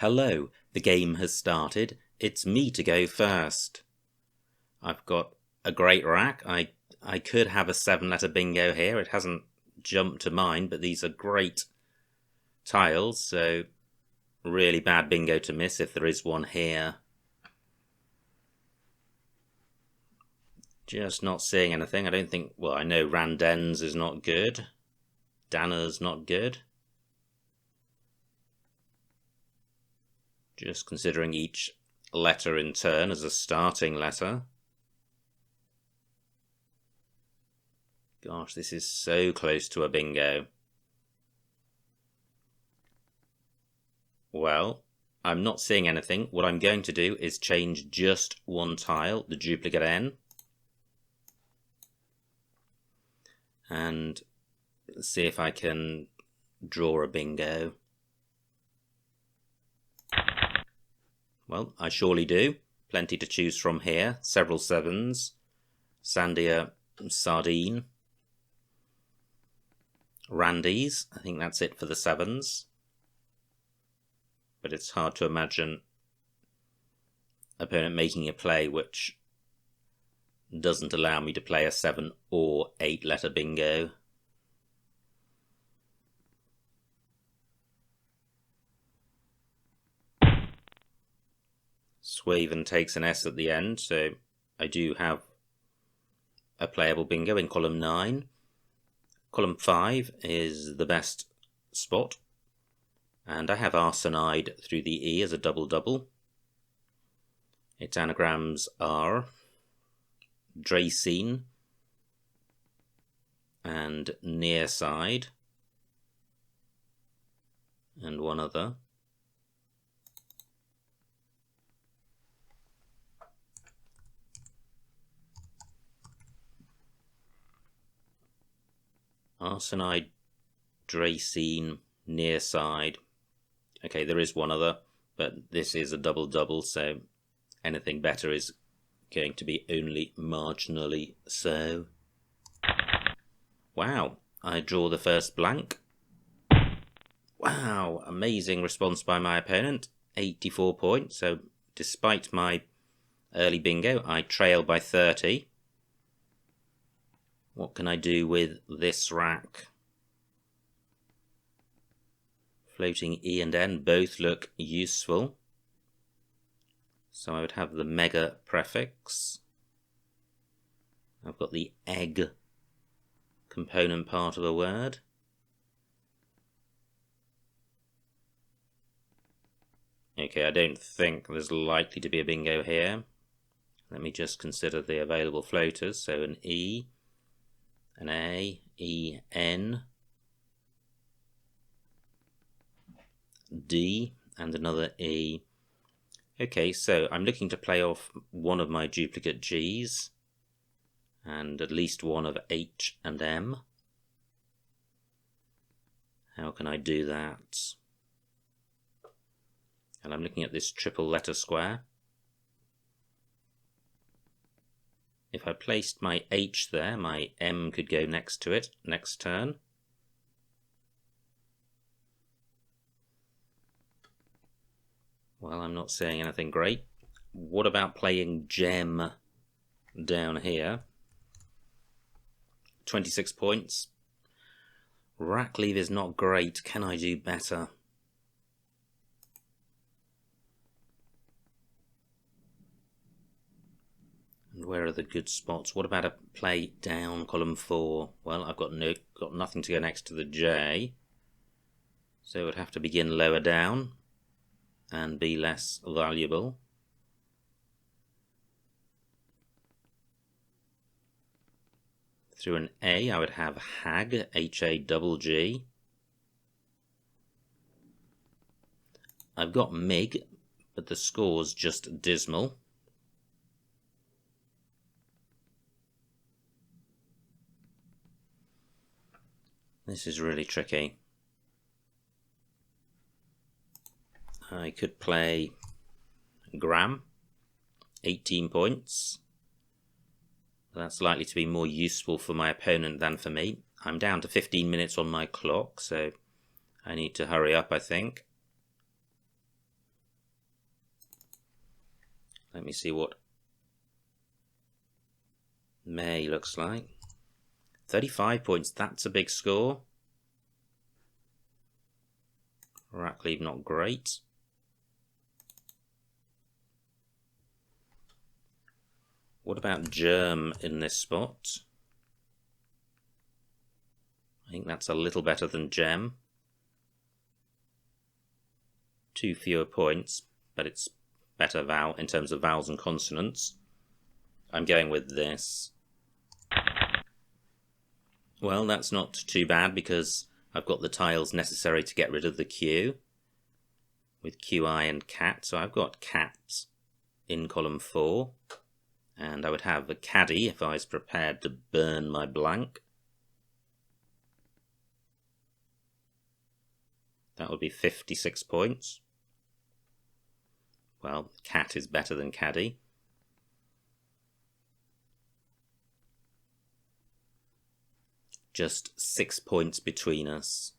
Hello, the game has started. It's me to go first. I've got a great rack. I could have a 7-letter bingo here. It hasn't jumped to mind, but these are great tiles, so really bad bingo to miss if there is one here. Just not seeing anything. I don't think, well, I know Randens is not good. Danner's not good. Just considering each letter in turn as a starting letter. Gosh, this is so close to a bingo. Well, I'm not seeing anything. What I'm going to do is change just one tile, the duplicate N, and see if I can draw a bingo. Well, I surely do. Plenty to choose from here. Several 7s. Sandia Sardine. Randy's. I think that's it for the 7s. But it's hard to imagine opponent making a play which doesn't allow me to play a 7 or 8-letter bingo. Swaven takes an S at the end, so I do have a playable bingo in column 9. Column 5 is the best spot, and I have Arsenide through the E as a double-double. Its anagrams are Dracene and Nearside, and one other. Arsenide, Dracene, Nearside. Okay, there is one other, but this is a double-double, so anything better is going to be only marginally so. Wow, I draw the first blank. Wow, amazing response by my opponent. 84 points, so despite my early bingo, I trail by 30. What can I do with this rack? Floating E and N both look useful. So I would have the mega prefix. I've got the egg component part of a word. Okay, I don't think there's likely to be a bingo here. Let me just consider the available floaters. So an E, an A, E, N, D, and another E. Okay, so I'm looking to play off one of my duplicate G's and at least one of H and M. How can I do that? And I'm looking at this triple letter square. If I placed my H there, my M could go next to it next turn. Well, I'm not saying anything great. What about playing gem down here? 26 points. Rack leave is not great. Can I do better? And where are the good spots? What about a play down column 4? Well, I've got nothing to go next to the J, so it would have to begin lower down and be less valuable. Through an A, I would have Hag, H-A-G-G. I've got Mig, but the score's just dismal. This is really tricky. I could play Gram, 18 points. That's likely to be more useful for my opponent than for me. I'm down to 15 minutes on my clock, so I need to hurry up, I think. Let me see what May looks like. 35 points, that's a big score. Ratcliffe not great. What about Germ in this spot? I think that's a little better than Gem. 2 fewer points, but it's better vowel in terms of vowels and consonants. I'm going with this. Well, that's not too bad because I've got the tiles necessary to get rid of the Q with QI and cat. So I've got cat in column 4, and I would have a caddy if I was prepared to burn my blank. That would be 56 points. Well, cat is better than caddy. Just 6 points between us.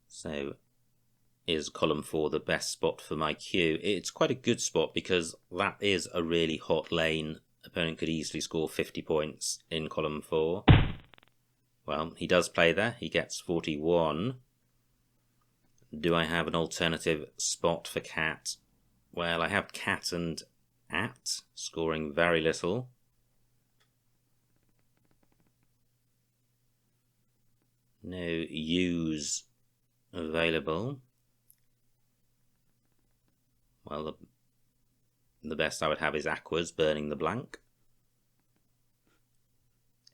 So, is column 4 the best spot for my Q? It's quite a good spot because that is a really hot lane. Opponent could easily score 50 points in column 4. Well, he does play there. He gets 41. Do I have an alternative spot for cat? Well, I have cat and at, scoring very little. No U's available. Well, the best I would have is aquas, burning the blank.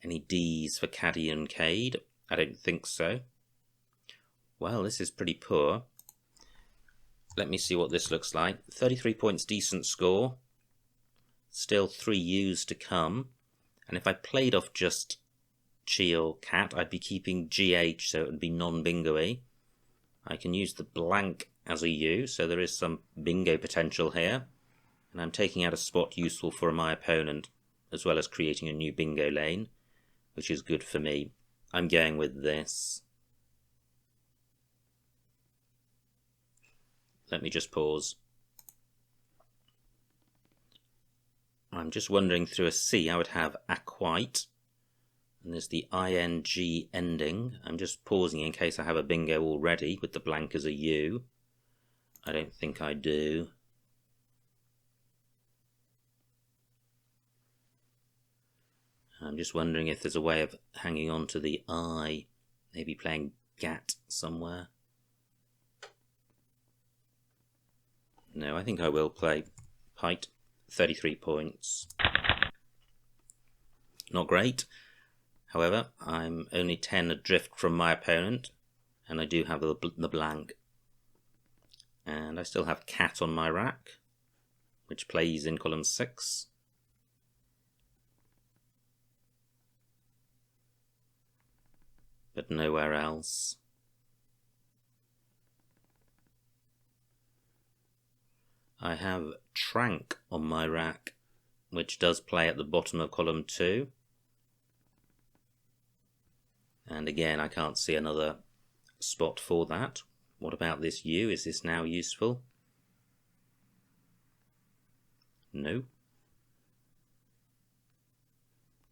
Any D's for caddy and cade? I don't think so. Well, this is pretty poor. Let me see what this looks like. 33 points, decent score. Still 3 U's to come. And if I played off just chi or cat, I'd be keeping GH, so it would be non-bingo-y. I can use the blank as a U, so there is some bingo potential here. And I'm taking out a spot useful for my opponent, as well as creating a new bingo lane, which is good for me. I'm going with this. Let me just pause. I'm just wondering through a C I would have aquite, and there's the ing ending. I'm just pausing in case I have a bingo already with the blank as a U. I don't think I do. I'm just wondering if there's a way of hanging on to the I, maybe playing gat somewhere. No, I think I will play pite. 33 points. Not great. However, I'm only 10 adrift from my opponent, and I do have the blank. And I still have cat on my rack, which plays in column 6. But nowhere else. I have Trank on my rack, which does play at the bottom of column 2. And again, I can't see another spot for that. What about this U? Is this now useful? No.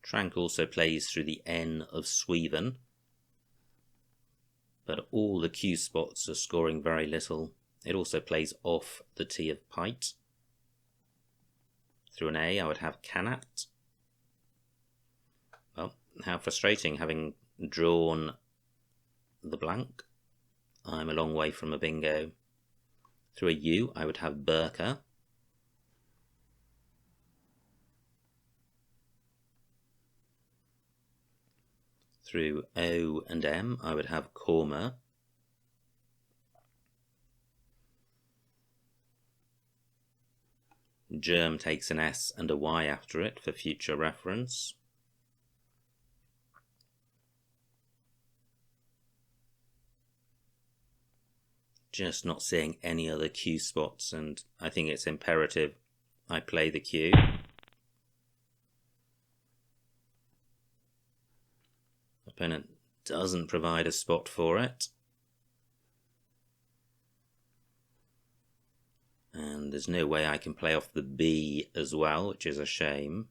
Trank also plays through the N of Sweven, but all the Q spots are scoring very little. It also plays off the T of pite. Through an A, I would have canat. Well, how frustrating, having drawn the blank. I'm a long way from a bingo. Through a U, I would have Burka. Through O and M, I would have Korma. Germ takes an S and a Y after it for future reference. Just not seeing any other Q spots, and I think it's imperative I play the Q. Opponent doesn't provide a spot for it. And there's no way I can play off the B as well, which is a shame.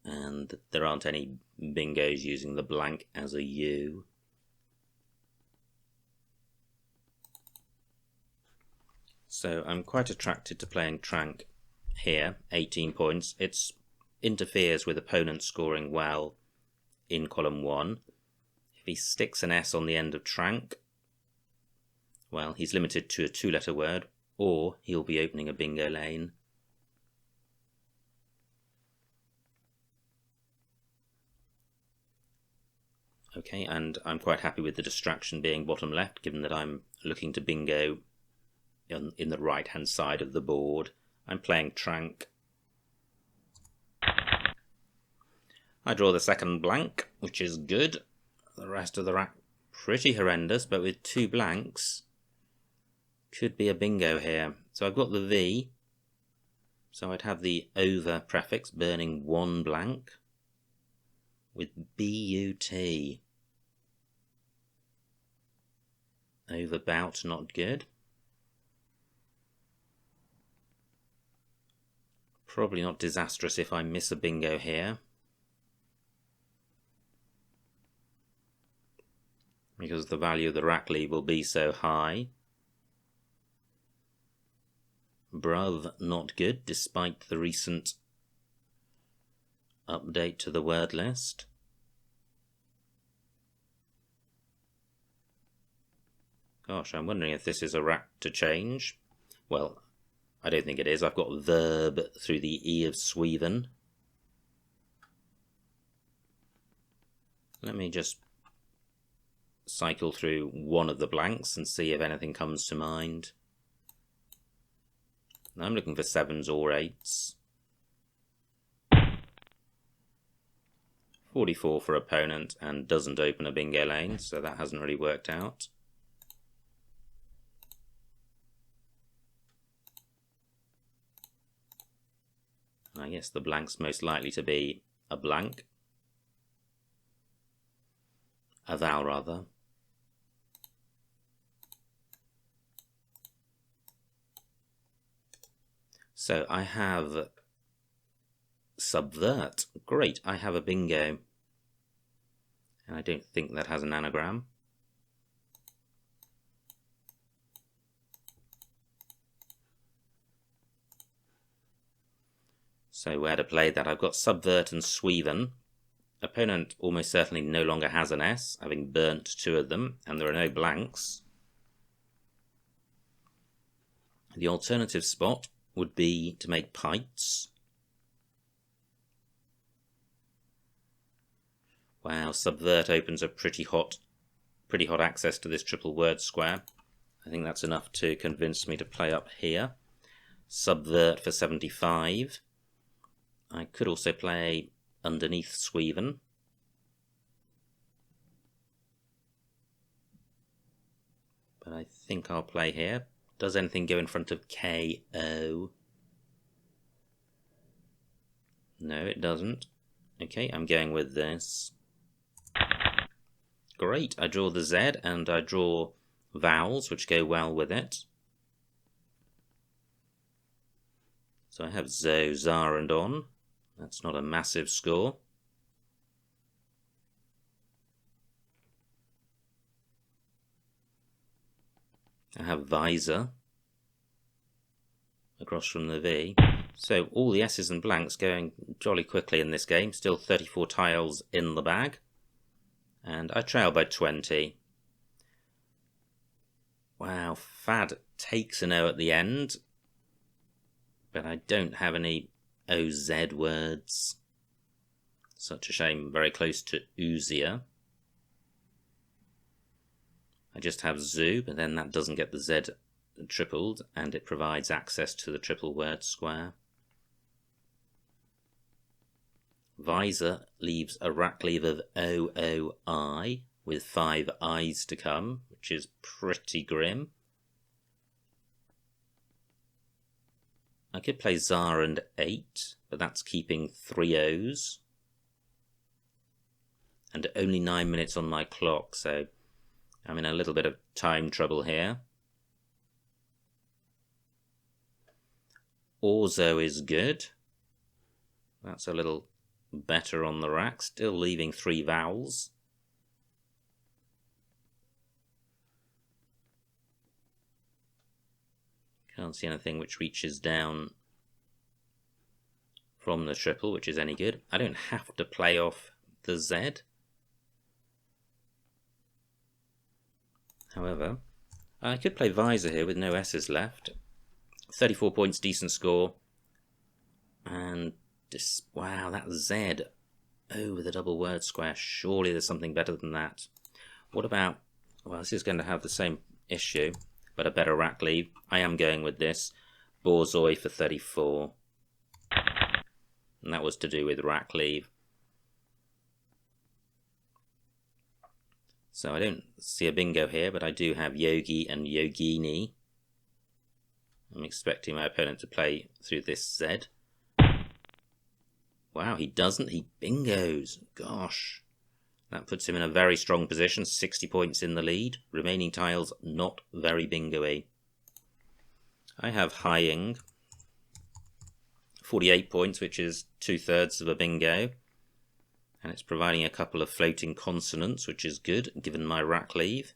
And there aren't any bingos using the blank as a U. So I'm quite attracted to playing Trank here, 18 points. It interferes with opponents scoring well in column 1. If he sticks an S on the end of Trank, well, he's limited to a 2-letter word, or he'll be opening a bingo lane. Okay, and I'm quite happy with the distraction being bottom left, given that I'm looking to bingo in the right-hand side of the board. I'm playing Trank. I draw the second blank, which is good. The rest of the rack pretty horrendous, but with 2 blanks, could be a bingo here. So I've got the V, so I'd have the over prefix burning 1 blank with B-U-T. Over bout, not good. Probably not disastrous if I miss a bingo here, because the value of the rack lead will be so high. Bruv, not good, despite the recent update to the word list. Gosh, I'm wondering if this is a rack to change. Well, I don't think it is. I've got verb through the E of Sweven. Let me just cycle through one of the blanks and see if anything comes to mind. I'm looking for 7s or 8s. 44 for opponent and doesn't open a bingo lane, so that hasn't really worked out. I guess the blank's most likely to be a blank. A vowel, rather. So I have subvert. Great, I have a bingo. And I don't think that has an anagram. So where to play that? I've got subvert and Sweven. Opponent almost certainly no longer has an S, having burnt 2 of them, and there are no blanks. The alternative spot would be to make pites. Wow, subvert opens a pretty hot access to this triple word square. I think that's enough to convince me to play up here. Subvert for 75. I could also play underneath Sweven. But I think I'll play here. Does anything go in front of K-O? No, it doesn't. Okay, I'm going with this. Great, I draw the Z and I draw vowels which go well with it. So I have zo, zar and on. That's not a massive score. I have visor across from the V. So all the S's and blanks going jolly quickly in this game. Still 34 tiles in the bag. And I trail by 20. Wow, Fad takes an O at the end. But I don't have any OZ words. Such a shame, very close to Oozia. I just have zoo, but then that doesn't get the Z tripled, and it provides access to the triple word square. Visor leaves a rack leave of OOI, with 5 I's to come, which is pretty grim. I could play Zar and 8, but that's keeping 3 O's. And only 9 minutes on my clock, so I'm in a little bit of time trouble here. Orzo is good. That's a little better on the rack, still leaving 3 vowels. Can't see anything which reaches down from the triple, which is any good. I don't have to play off the Z. However, I could play Visor here with no S's left. 34 points, decent score. And wow, that Z over the double word square. Surely there's something better than that. What about, well, this is going to have the same issue, but a better rack leave. I am going with this. Borzoi for 34. And that was to do with rack leave. So I don't see a bingo here, but I do have Yogi and Yogini. I'm expecting my opponent to play through this Z. Wow, he doesn't. He bingos. Gosh. That puts him in a very strong position. 60 points in the lead. Remaining tiles not very bingo-y. I have High-ing. 48 points, which is 2/3 of a bingo. And it's providing a couple of floating consonants, which is good, given my rack leave.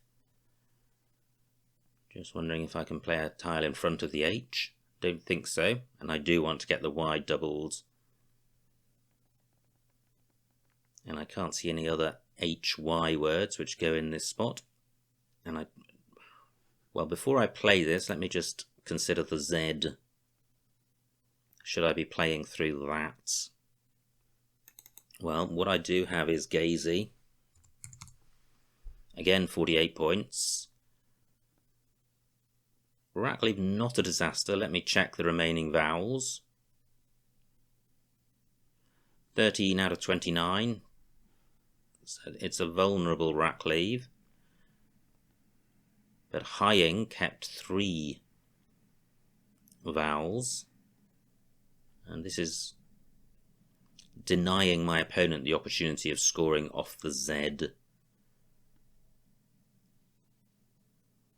Just wondering if I can play a tile in front of the H. Don't think so. And I do want to get the wide doubles. And I can't see any other HY words which go in this spot. And well, before I play this, let me just consider the Z. Should I be playing through that? Well, what I do have is Gazy. Again, 48 points. Rack leave, not a disaster. Let me check the remaining vowels. 13 out of 29. So it's a vulnerable rack leave. But High-ing kept 3 vowels. And this is denying my opponent the opportunity of scoring off the Z.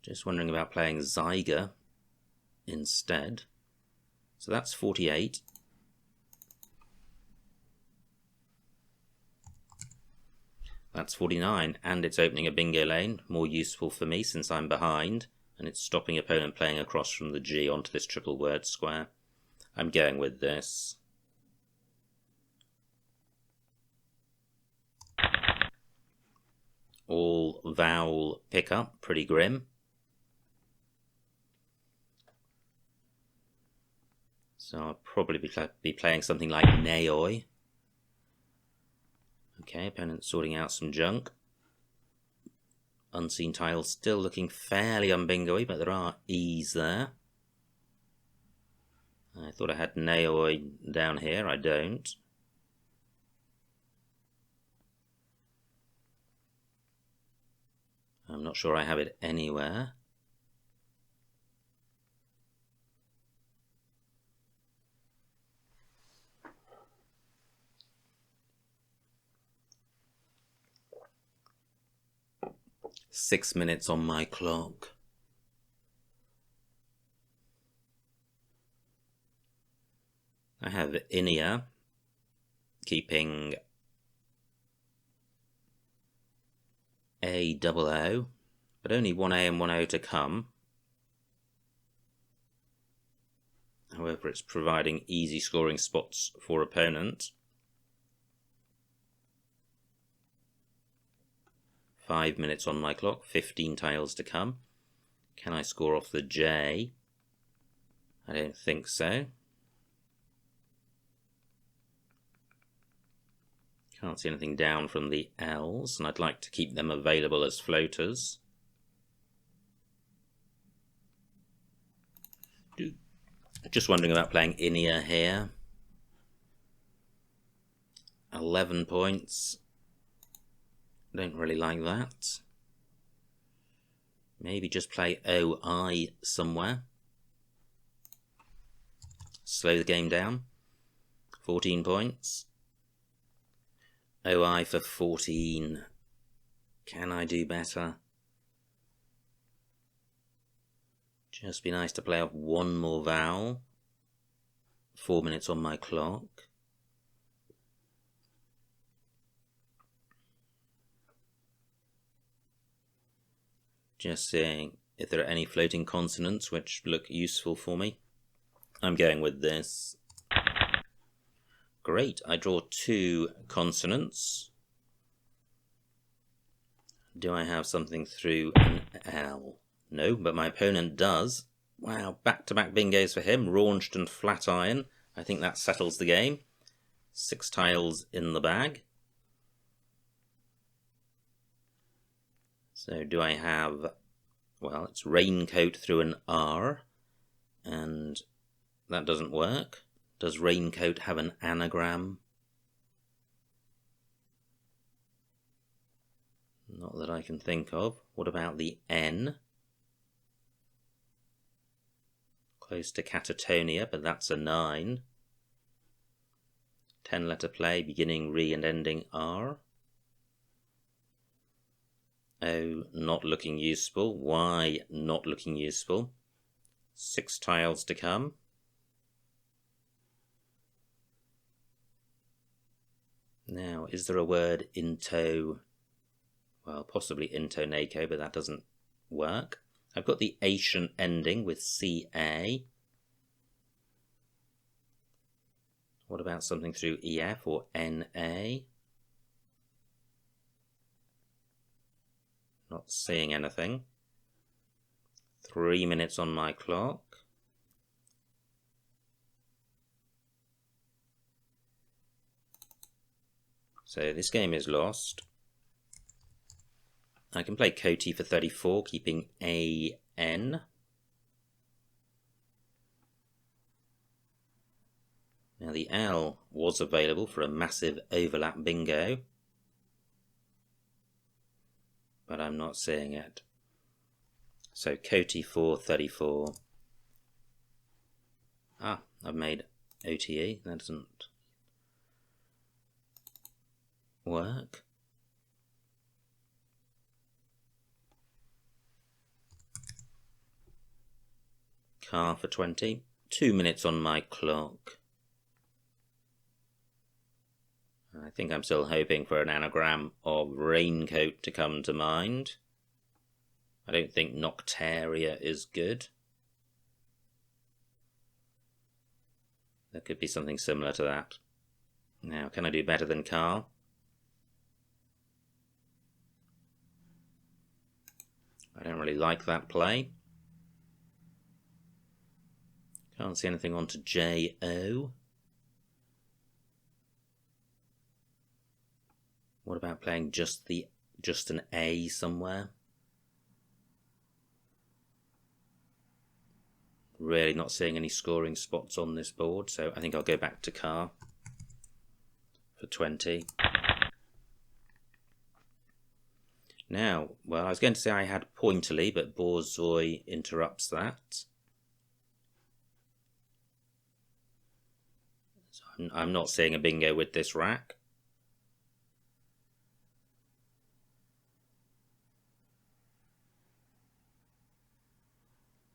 Just wondering about playing Zyger instead. So that's 48. That's 49, and it's opening a bingo lane, more useful for me since I'm behind, and it's stopping opponent playing across from the G onto this triple word square. I'm going with this. All vowel pickup, pretty grim. So I'll probably be playing something like Naoi. Okay, opponent sorting out some junk. Unseen tiles still looking fairly unbingo-y, but there are E's there. I thought I had Naoi down here, I don't. I'm not sure I have it anywhere. Six minutes on my clock. I have Inia keeping A-double-O, but only 1A and 1O to come. However, it's providing easy scoring spots for opponent. 5 minutes on my clock, 15 tiles to come. Can I score off the J? I don't think so. Can't see anything down from the L's, and I'd like to keep them available as floaters. Just wondering about playing Inia here. 11 points. Don't really like that. Maybe just play OI somewhere. Slow the game down. 14 points. OI for 14. Can I do better? Just be nice to play off one more vowel. 4 minutes on my clock. Just seeing if there are any floating consonants which look useful for me. I'm going with this. Great, I draw 2 consonants. Do I have something through an L? No, but my opponent does. Wow, back-to-back bingos for him. Raunched and Flatiron. I think that settles the game. 6 tiles in the bag. So do I have, well, it's raincoat through an R, and that doesn't work. Does raincoat have an anagram? Not that I can think of. What about the N? Close to catatonia, but that's a 9. 10-letter play, beginning re and ending R. O, not looking useful. Y, not looking useful. 6 tiles to come. Now, is there a word into, well, possibly into NACO, but that doesn't work. I've got the Asian ending with CA. What about something through EF or NA? Not seeing anything. 3 minutes on my clock. So this game is lost. I can play Coty for 34, keeping AN. Now the L was available for a massive overlap bingo, but I'm not seeing it. So Coty for 34. Ah, I've made OTE. That doesn't work. Car for 20. 2 minutes on my clock. I think I'm still hoping for an anagram of raincoat to come to mind. I don't think Noctaria is good. There could be something similar to that. Now, can I do better than car? I don't really like that play. Can't see anything on to JO. What about playing just an A somewhere? Really not seeing any scoring spots on this board, so I think I'll go back to car for 20. Now, well, I was going to say I had pointily, but Borzoi interrupts that. So I'm not seeing a bingo with this rack.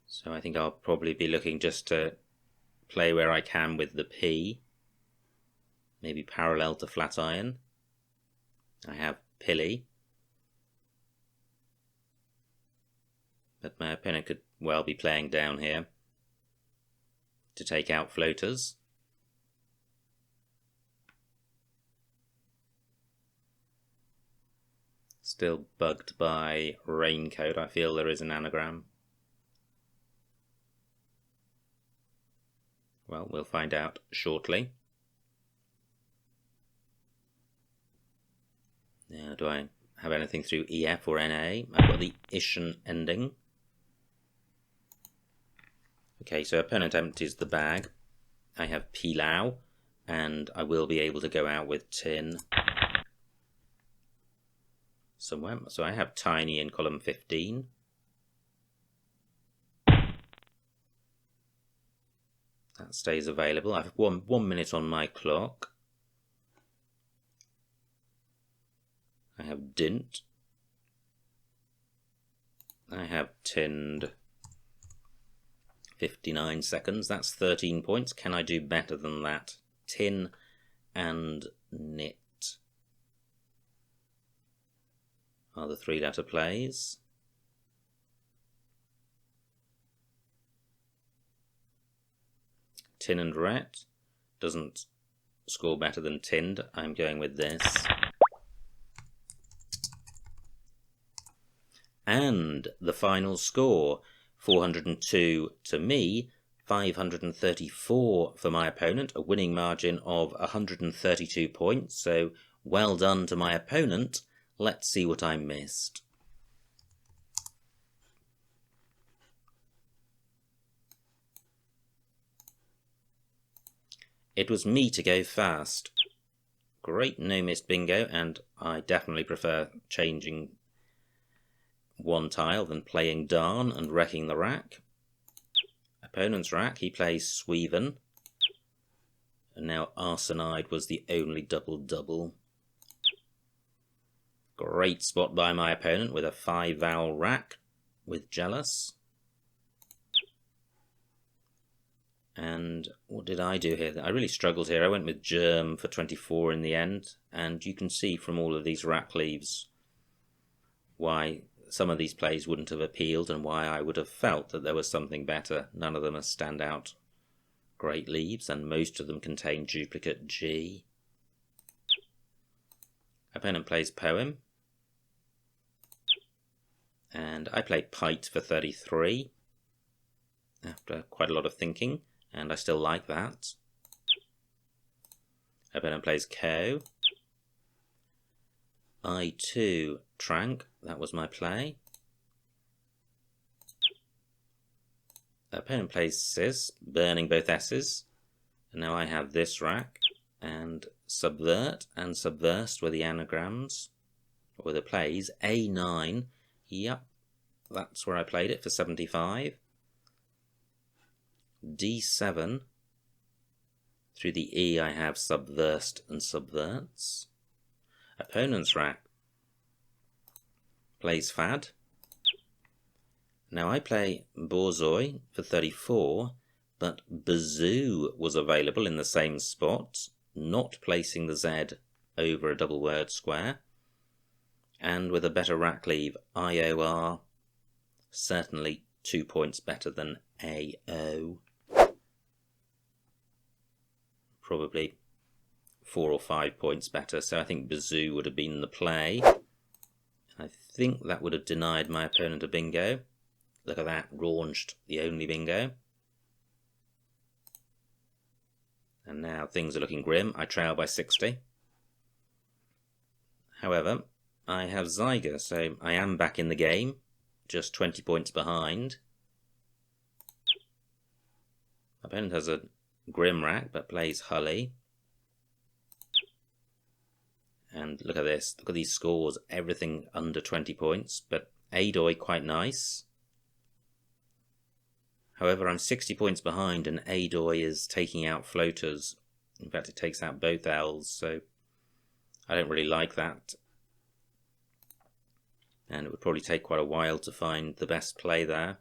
So I think I'll probably be looking just to play where I can with the P. Maybe parallel to Flatiron. I have Pilly. But my opponent could well be playing down here to take out floaters. Still bugged by raincoat. I feel there is an anagram. Well, we'll find out shortly. Now, do I have anything through EF or NA? I've got the Ishan ending. Okay, so opponent empties the bag. I have Pilau, and I will be able to go out with tin somewhere. So I have Tiny in column 15. That stays available. I have one minute on my clock. I have Dint. I have tinned 59 seconds. That's 13 points. Can I do better than that? Tin and knit are the 3-letter plays. Tin and ret doesn't score better than tinned. I'm going with this. And the final score, 402 to me, 534 for my opponent, a winning margin of 132 points. So well done to my opponent. Let's see what I missed. It was me to go fast. Great no-missed bingo, and I definitely prefer changing one tile than playing darn and wrecking the rack. Opponent's rack, he plays Sweven. And now Arsenide was the only double-double. Great spot by my opponent with a 5-vowel rack with Jealous. And what did I do here? I really struggled here. I went with Germ for 24 in the end. And you can see from all of these rack leaves why some of these plays wouldn't have appealed and why I would have felt that there was something better. None of them are standout great leaves, and most of them contain duplicate G. Opponent plays Poem. And I play Pite for 33 after quite a lot of thinking, and I still like that. Opponent plays Co. I too Trank, that was my play. Opponent plays Sis, burning both S's. And now I have this rack, and Subvert and Subversed were the anagrams, or the plays. A9, yep, that's where I played it for 75. D7, through the E I have Subversed and Subverts. Opponent's rack plays Fad. Now I play Borzoi for 34, but Bazoo was available in the same spot, not placing the Z over a double word square, and with a better rack leave, IOR, certainly 2 points better than AO. Probably 4 or 5 points better, so I think Bazoo would have been the play. I think that would have denied my opponent a bingo. Look at that, raunched the only bingo. And now things are looking grim. I trail by 60. However, I have Zyger, so I am back in the game, just 20 points behind. Opponent has a Grim rack, but plays Hully. And look at this, look at these scores, everything under 20 points, but Adoi quite nice. However, I'm 60 points behind, and Adoi is taking out floaters. In fact, it takes out both L's, so I don't really like that. And it would probably take quite a while to find the best play there,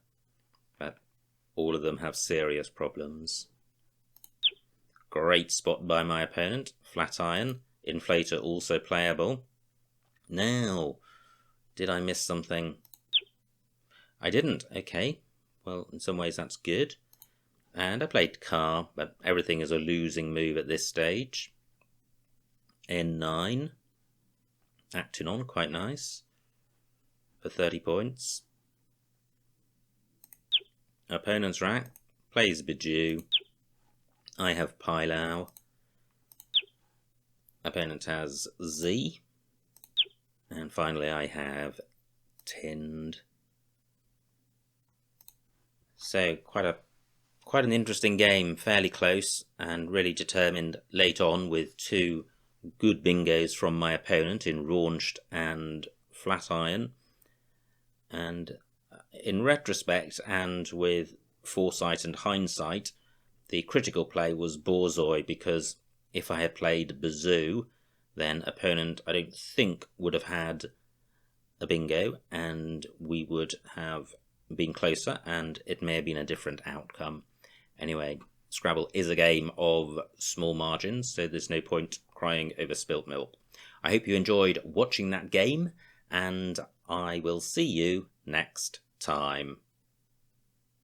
but all of them have serious problems. Great spot by my opponent, Flat Iron. Inflator also playable. Now, did I miss something? I didn't, okay. Well, in some ways that's good. And I played Car, but everything is a losing move at this stage. N9. Acting on, quite nice. For 30 points. Opponent's rack. Plays Bijou. I have Pilau. Opponent has Z. And finally I have Tinned. So quite an interesting game, fairly close, and really determined late on with two good bingos from my opponent in Raunched and Flat Iron. And in retrospect and with foresight and hindsight, the critical play was Borzoi, because if I had played Bazoo, then opponent I don't think would have had a bingo, and we would have been closer and it may have been a different outcome. Anyway, Scrabble is a game of small margins, so there's no point crying over spilt milk. I hope you enjoyed watching that game, and I will see you next time.